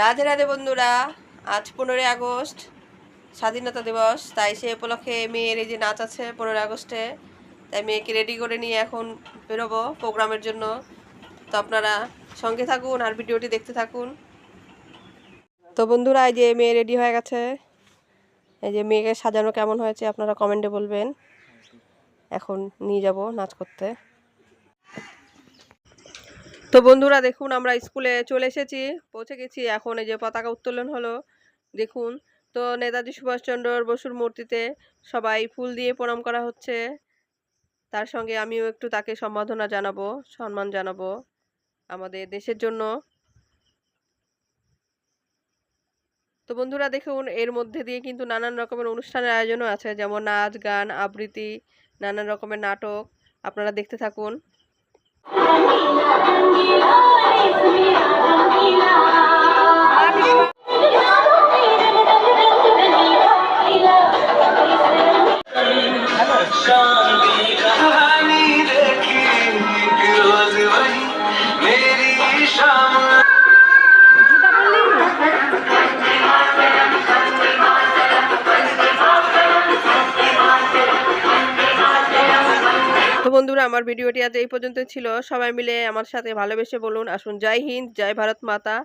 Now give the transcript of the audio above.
রাধে রাধে বন্ধুরা। আজ 15ই আগস্ট স্বাধীনতা দিবস, তাই সে উপলক্ষে মেয়ের এই যে নাচ আছে 15ই আগস্টে, তাই মেয়েকে রেডি করে নিয়ে এখন বেরোবো প্রোগ্রামের জন্য। তো আপনারা সঙ্গে থাকুন আর ভিডিওটি দেখতে থাকুন। তো বন্ধুরা, এই যে মেয়ে রেডি হয়ে গেছে। এই যে মেয়েকে সাজানো কেমন হয়েছে আপনারা কমেন্টে বলবেন। এখন নিয়ে যাব নাচ করতে। তো বন্ধুরা দেখুন, আমরা স্কুলে চলে এসেছি, পৌঁছে গেছি। এখন এই যে পতাকা উত্তোলন হলো, দেখুন। তো নেতাজি সুভাষচন্দ্র বসুর মূর্তিতে সবাই ফুল দিয়ে প্রণাম করা হচ্ছে। তার সঙ্গে আমিও একটু তাকে সম্মান জানাবো আমাদের দেশের জন্য। তো বন্ধুরা দেখুন, এর মধ্যে দিয়ে কিন্তু নানান রকমের অনুষ্ঠানের আয়োজনও আছে, যেমন নাচ, গান, আবৃত্তি, নানান রকমের নাটক। আপনারা দেখতে থাকুন। তো বন্ধুরা, আমার ভিডিওটি আজ এই পর্যন্ত ছিল। সবাই মিলে আমার সাথে ভালোবেসে বলুন, আসুন জয় হিন্দ, জয় ভারত মাতা।